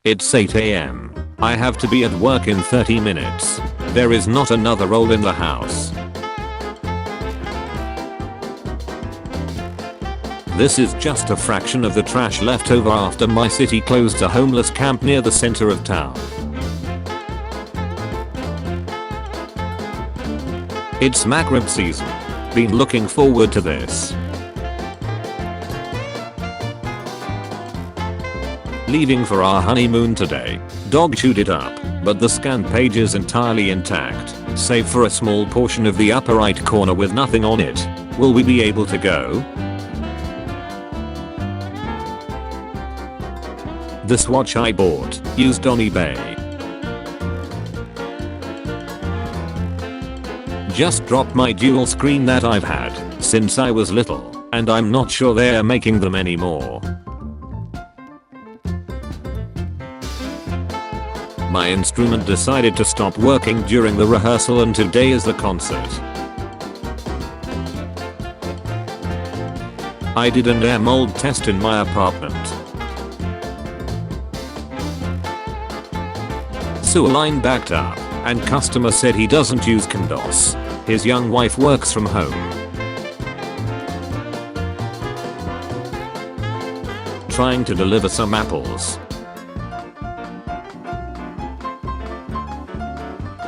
It's 8 AM. I have to be at work in 30 minutes. There is not another roll in the house. This is just a fraction of the trash left over after my city closed a homeless camp near the center of town. It's Maghrib season. Been looking forward to this. Leaving for our honeymoon today. Dog chewed it up, but the scanned page is entirely intact, save for a small portion of the upper right corner with nothing on it. Will we be able to go? This watch I bought, used on eBay. Just dropped my dual screen that I've had since I was little, and I'm not sure they're making them anymore. My instrument decided to stop working during the rehearsal and today is the concert. I did an air mold test in my apartment. Sewer line backed up, and customer said he doesn't use DOS. His young wife works from home. Trying to deliver some apples.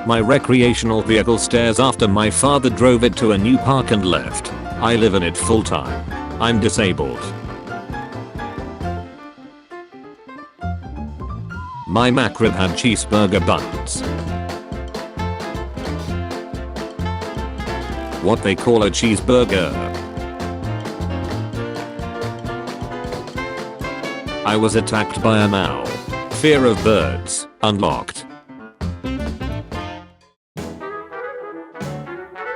My recreational vehicle stares after my father drove it to a new park and left. I live in it full time. I'm disabled. My McRib had cheeseburger buns. What they call a cheeseburger. I was attacked by an owl. Fear of birds, unlocked.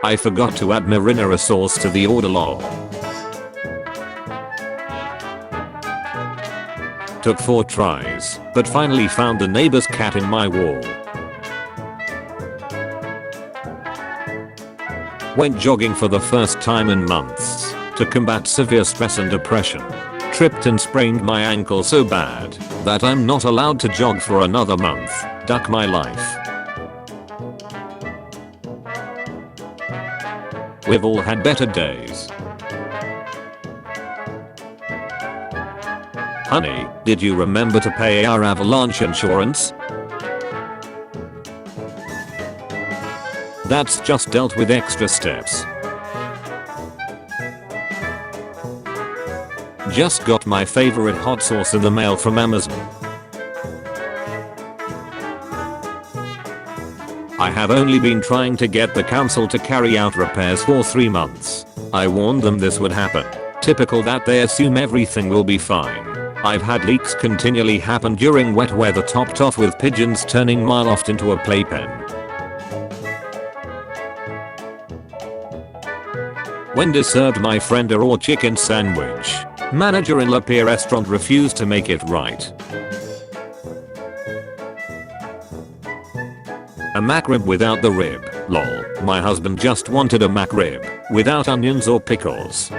I forgot to add marinara sauce to the order log. Took 4 tries, but finally found the neighbor's cat in my wall. Went jogging for the first time in months to combat severe stress and depression. Tripped and sprained my ankle so bad that I'm not allowed to jog for another month. Duck my life. We've all had better days. Honey, did you remember to pay our avalanche insurance? That's just dealt with extra steps. Just got my favorite hot sauce in the mail from Amazon. I have only been trying to get the council to carry out repairs for 3 months. I warned them this would happen. Typical that they assume everything will be fine. I've had leaks continually happen during wet weather, topped off with pigeons turning my loft into a playpen. Wendy's served my friend a raw chicken sandwich. Manager in La Pierre restaurant refused to make it right. A McRib without the rib. Lol. My husband just wanted a McRib without onions or pickles.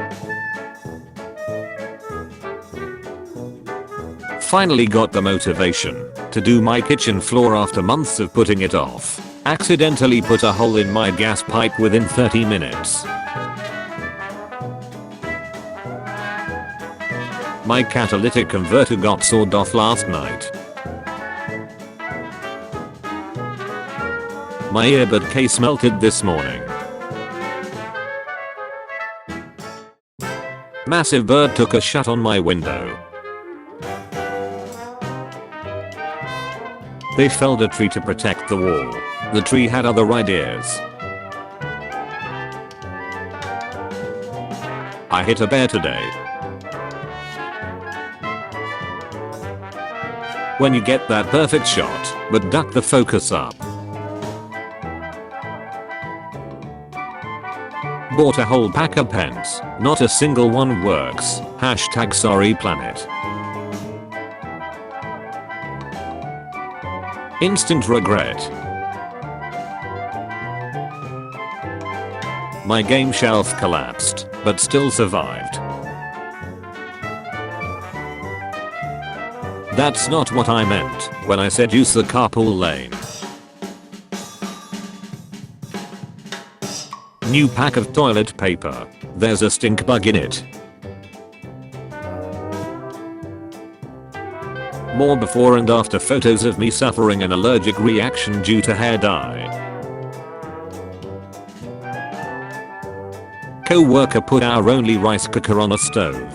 Finally got the motivation to do my kitchen floor after months of putting it off. Accidentally put a hole in my gas pipe within 30 minutes. My catalytic converter got sawed off last night. My earbud case melted this morning. Massive bird took a shot on my window. They felled a tree to protect the wall. The tree had other ideas. I hit a bear today. When you get that perfect shot, but duck the focus up. Bought a whole pack of pens, not a single one works. Hashtag sorry planet. Instant regret. My game shelf collapsed, but still survived. That's not what I meant when I said use the carpool lane. New pack of toilet paper. There's a stink bug in it. More before and after photos of me suffering an allergic reaction due to hair dye. Co-worker put our only rice cooker on a stove.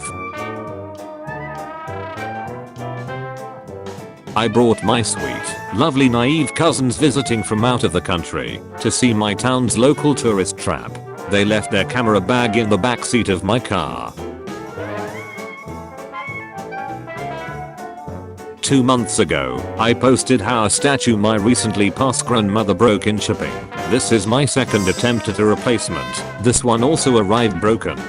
I brought my sweet, lovely naive cousins visiting from out of the country to see my town's local tourist trap. They left their camera bag in the backseat of my car. 2 months ago, I posted how a statue my recently passed grandmother broke in shipping. This is my second attempt at a replacement. This one also arrived broken.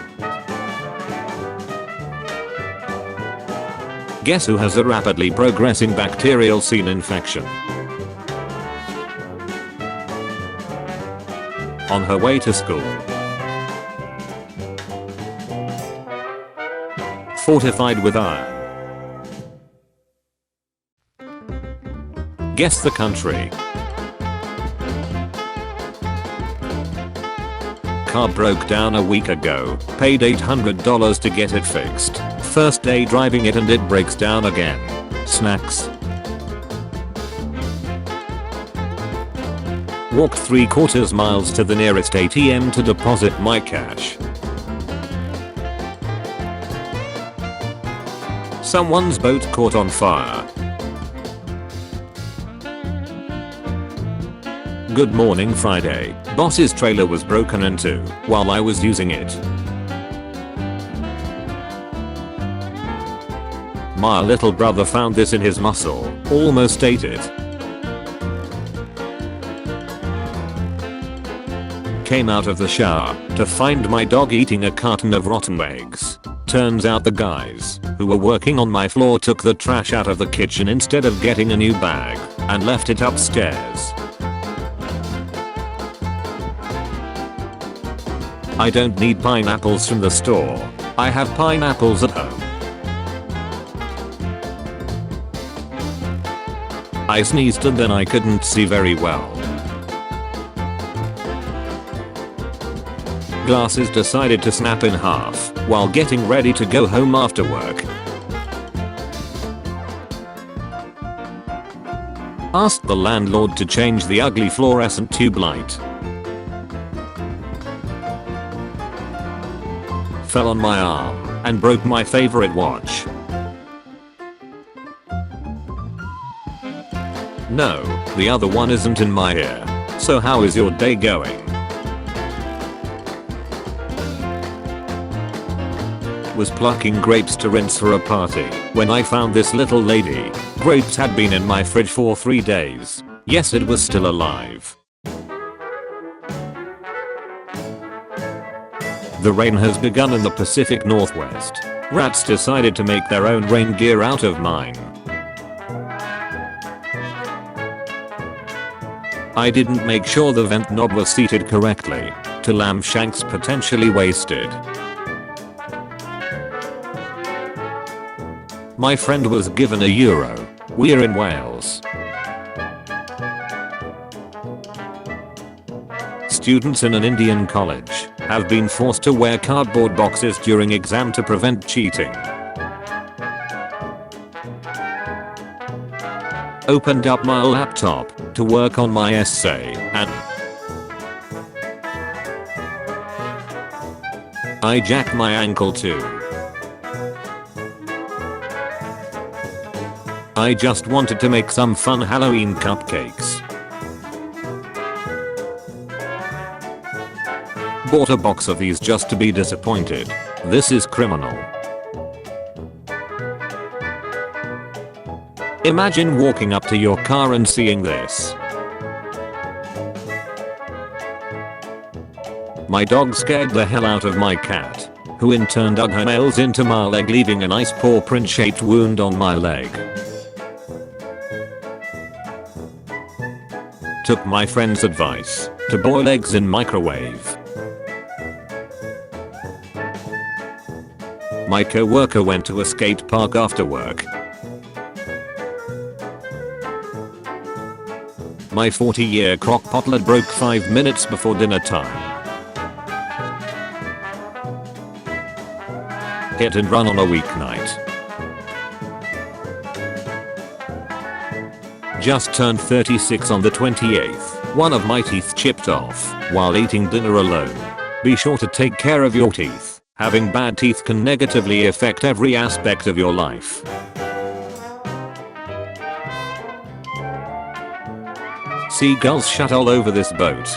Guess who has a rapidly progressing bacterial scene infection? On her way to school. Fortified with iron. Guess the country. Car broke down a week ago. Paid $800 to get it fixed. First day driving it and it breaks down again. Snacks. Walked 3/4 miles to the nearest ATM to deposit my cash. Someone's boat caught on fire. Good morning Friday. Boss's trailer was broken into while I was using it. My little brother found this in his muscle. Almost ate it. Came out of the shower to find my dog eating a carton of rotten eggs. Turns out the guys who were working on my floor took the trash out of the kitchen instead of getting a new bag and left it upstairs. I don't need pineapples from the store. I have pineapples at home. I sneezed and then I couldn't see very well. Glasses decided to snap in half while getting ready to go home after work. Asked the landlord to change the ugly fluorescent tube light. Fell on my arm and broke my favorite watch. No, the other one isn't in my ear. So how is your day going? Was plucking grapes to rinse for a party when I found this little lady. Grapes had been in my fridge for 3 days. Yes, it was still alive. The rain has begun in the Pacific Northwest. Rats decided to make their own rain gear out of mine. I didn't make sure the vent knob was seated correctly. To lamb shanks potentially wasted. My friend was given €1. We're in Wales. Students in an Indian college have been forced to wear cardboard boxes during exam to prevent cheating. Opened up my laptop to work on my essay and I jacked my ankle too. I just wanted to make some fun Halloween cupcakes. Bought a box of these just to be disappointed. This is criminal. Imagine walking up to your car and seeing this. My dog scared the hell out of my cat, who in turn dug her nails into my leg, leaving a nice paw print shaped wound on my leg. Took my friend's advice to boil eggs in microwave. My co-worker went to a skate park after work. My 40-year crock-pot lid broke 5 minutes before dinner time. Hit and run on a weeknight. Just turned 36 on the 28th. One of my teeth chipped off while eating dinner alone. Be sure to take care of your teeth. Having bad teeth can negatively affect every aspect of your life. Seagulls shut all over this boat.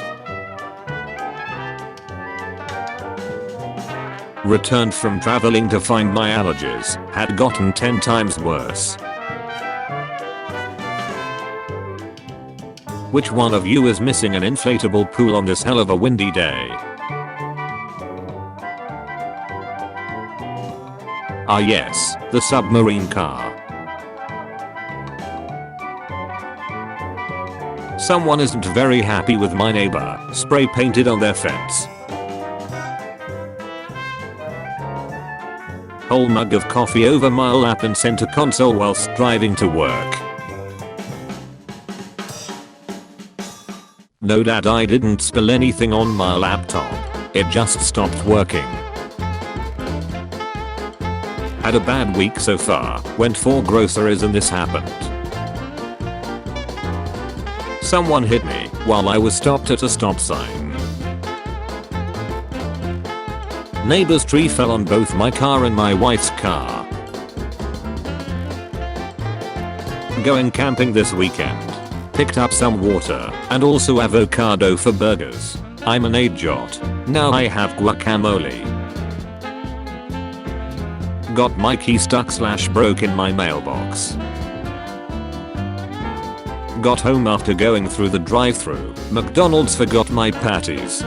Returned from traveling to find my allergies had gotten 10 times worse. Which one of you is missing an inflatable pool on this hell of a windy day? Ah yes, the submarine car. Someone isn't very happy with my neighbor, spray painted on their fence. Whole mug of coffee over my lap and center console whilst driving to work. No dad, I didn't spill anything on my laptop. It just stopped working. Had a bad week so far, went for groceries and this happened. Someone hit me while I was stopped at a stop sign. Neighbor's tree fell on both my car and my wife's car. Going camping this weekend. Picked up some water and also avocado for burgers. I'm an AJOT. Now I have guacamole. Got my key stuck/broke in my mailbox. Got home after going through the drive-thru. McDonald's forgot my patties.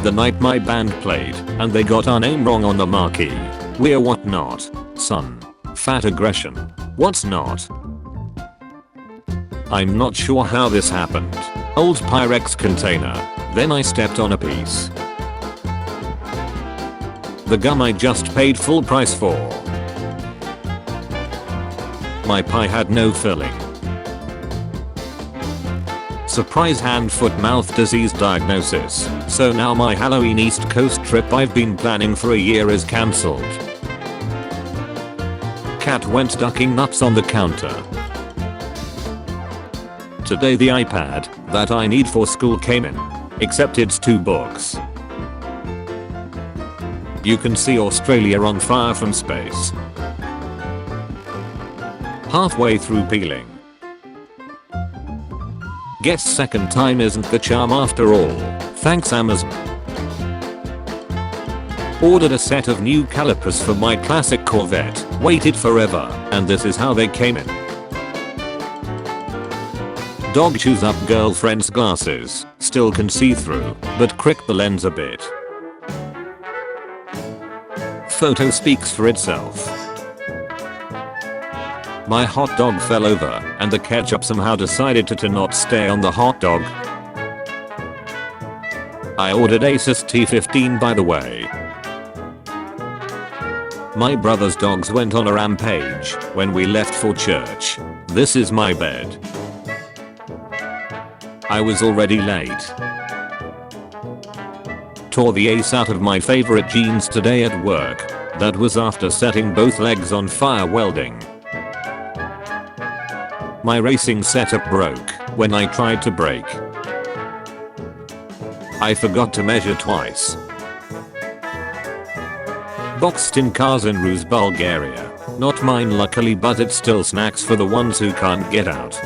The night my band played and they got our name wrong on the marquee. We're what not, son. Fat aggression. What's not? I'm not sure how this happened. Old Pyrex container. Then I stepped on a piece. The gum I just paid full price for. My pie had no filling. Surprise hand foot mouth disease diagnosis. So now my Halloween East Coast trip I've been planning for a year is cancelled. Cat went ducking nuts on the counter. Today the iPad that I need for school came in. Except it's 2 books. You can see Australia on fire from space. Halfway through peeling. Guess second time isn't the charm after all. Thanks Amazon. Ordered a set of new calipers for my classic Corvette. Waited forever and this is how they came in. Dog chews up girlfriend's glasses. Still can see through, but cricked the lens a bit. Photo speaks for itself. My hot dog fell over and the ketchup somehow decided to not stay on the hot dog. I ordered Asus T15 by the way. My brother's dogs went on a rampage when we left for church. This is my bed. I was already late. Tore the ace out of my favorite jeans today at work. That was after setting both legs on fire welding. My racing setup broke when I tried to brake. I forgot to measure twice. Boxed in cars in Ruse, Bulgaria. Not mine luckily, but it's still snacks for the ones who can't get out.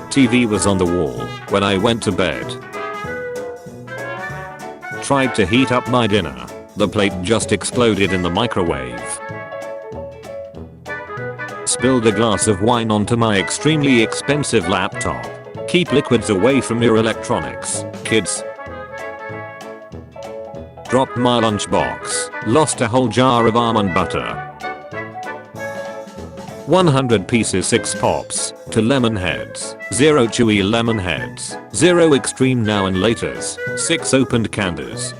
TV was on the wall when I went to bed. Tried to heat up my dinner. The plate just exploded in the microwave. Spilled a glass of wine onto my extremely expensive laptop. Keep liquids away from your electronics, kids. Dropped my lunchbox. Lost a whole jar of almond butter. 100 pieces 6 pops to lemon heads, 0 chewy lemon heads, 0 extreme now and laters, 6 opened candies.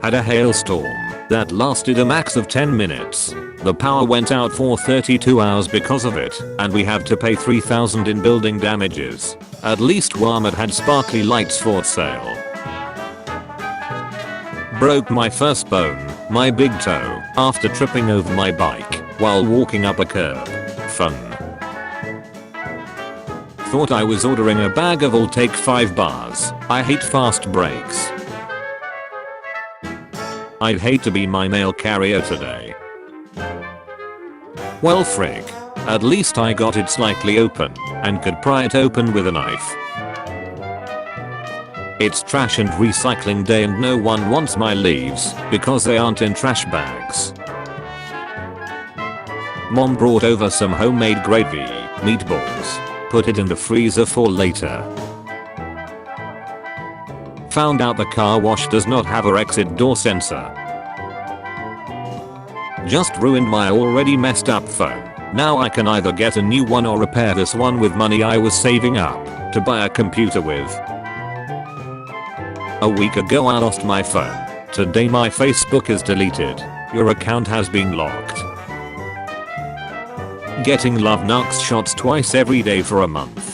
Had a hailstorm That lasted a max of 10 minutes. The power went out for 32 hours because of it, and we have to pay $3,000 in building damages. At least Walmart had sparkly lights for sale. Broke my first bone, my big toe, after tripping over my bike while walking up a curb. Fun. Thought I was ordering a bag of all take 5 bars. I hate fast breaks. I'd hate to be my mail carrier today. Well frig. At least I got it slightly open and could pry it open with a knife. It's trash and recycling day and no one wants my leaves because they aren't in trash bags. Mom brought over some homemade gravy, meatballs, put it in the freezer for later. Found out the car wash does not have a exit door sensor. Just ruined my already messed up phone. Now I can either get a new one or repair this one with money I was saving up to buy a computer with. A week ago I lost my phone. Today my Facebook is deleted. Your account has been locked. Getting love knocks shots twice every day for a month.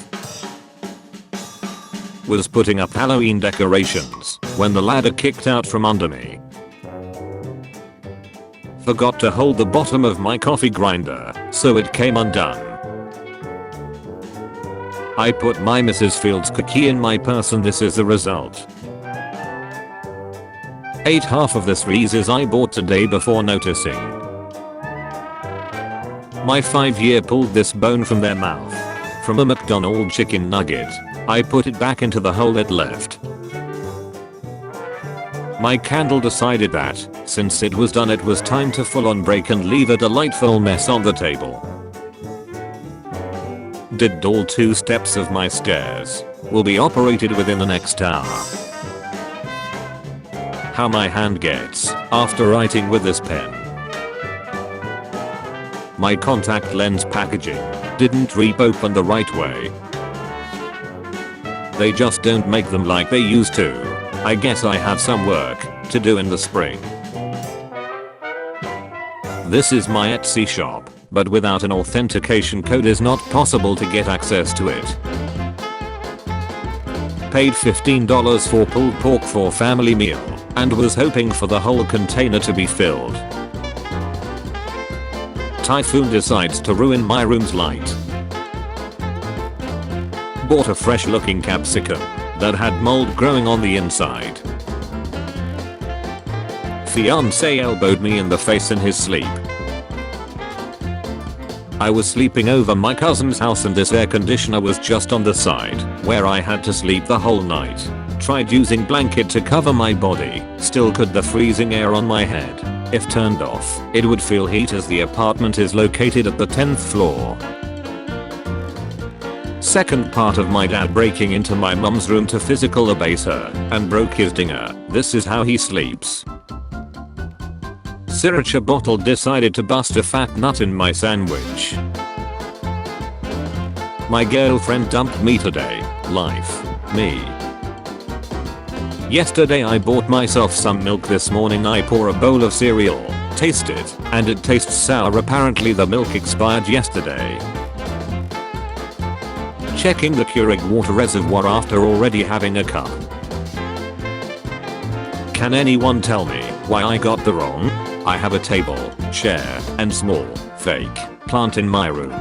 Was putting up Halloween decorations when the ladder kicked out from under me. Forgot to hold the bottom of my coffee grinder, so it came undone. I put my Mrs. Fields cookie in my purse and this is the result. Ate half of the Reese's I bought today before noticing. My 5-year pulled this bone from their mouth. From a McDonald's chicken nugget. I put it back into the hole it left. My candle decided that, since it was done, it was time to full on break and leave a delightful mess on the table. Did all 2 steps of my stairs. Will be operated within the next hour. How my hand gets after writing with this pen. My contact lens packaging didn't rip open the right way. They just don't make them like they used to. I guess I have some work to do in the spring. This is my Etsy shop, but without an authentication code is not possible to get access to it. Paid $15 for pulled pork for family meal and was hoping for the whole container to be filled. Typhoon decides to ruin my room's light. Bought a fresh looking capsicum that had mold growing on the inside. Fiance elbowed me in the face in his sleep. I was sleeping over my cousin's house and this air conditioner was just on the side where I had to sleep the whole night. Tried using blanket to cover my body, still could the freezing air on my head. If turned off, it would feel heat as the apartment is located at the 10th floor. Second part of my dad breaking into my mum's room to physical abuse her and broke his dinger. This is how he sleeps. Sriracha bottle decided to bust a fat nut in my sandwich. My girlfriend dumped me today. Life. Me. Yesterday I bought myself some milk. This morning I pour a bowl of cereal, taste it, and it tastes sour. Apparently the milk expired yesterday. Checking the Keurig water reservoir after already having a cup. Can anyone tell me why I got the wrong? I have a table, chair, and small, fake, plant in my room.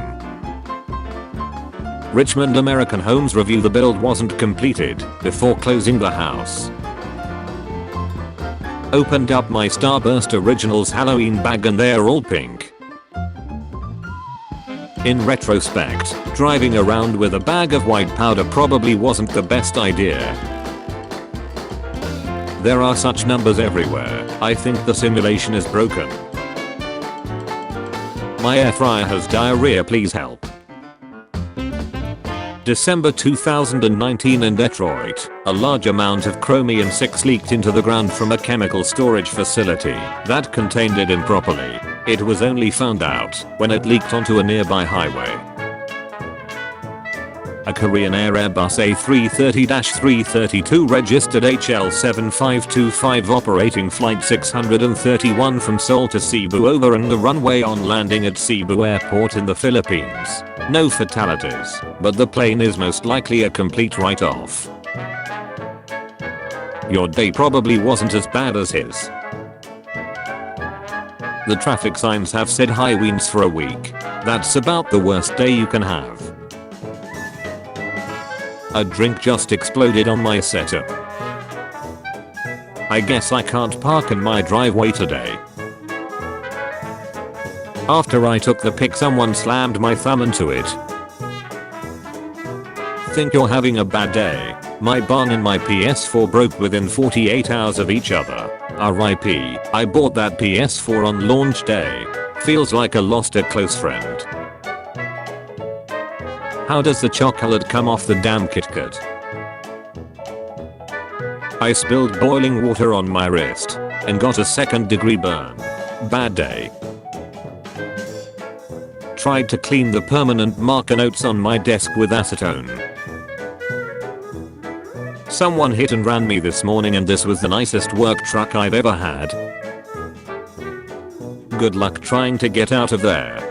Richmond American Homes review: the build wasn't completed before closing the house. Opened up my Starburst Originals Halloween bag and they're all pink. In retrospect, driving around with a bag of white powder probably wasn't the best idea. There are such numbers everywhere. I think the simulation is broken. My air fryer has diarrhea, please help. December 2019 in Detroit, a large amount of chromium 6 leaked into the ground from a chemical storage facility that contained it improperly. It was only found out when it leaked onto a nearby highway. A Korean Air Airbus A330-332 registered HL7525 operating flight 631 from Seoul to Cebu overran the runway on landing at Cebu Airport in the Philippines. No fatalities, but the plane is most likely a complete write-off. Your day probably wasn't as bad as his. The traffic signs have said high winds for a week. That's about the worst day you can have. A drink just exploded on my setup. I guess I can't park in my driveway today. After I took the pic, someone slammed my thumb into it. Think you're having a bad day. My bong and my PS4 broke within 48 hours of each other. RIP. I bought that PS4 on launch day. Feels like I lost a close friend. How does the chocolate come off the damn KitKat? I spilled boiling water on my wrist and got a second-degree burn. Bad day. Tried to clean the permanent marker notes on my desk with acetone. Someone hit and ran me this morning and this was the nicest work truck I've ever had. Good luck trying to get out of there.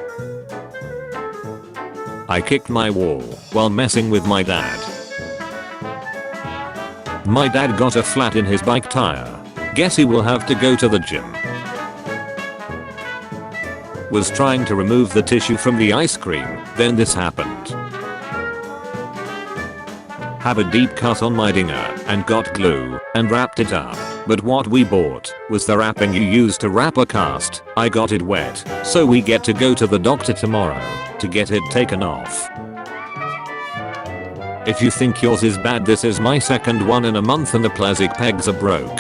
I kicked my wall while messing with my dad. My dad got a flat in his bike tire. Guess he will have to go to the gym. Was trying to remove the tissue from the ice cream, then this happened. Have a deep cut on my dinger and got glue and wrapped it up. But what we bought was the wrapping you use to wrap a cast. I got it wet, so we get to go to the doctor tomorrow to get it taken off. If you think yours is bad, this is my second one in a month and the plastic pegs are broke.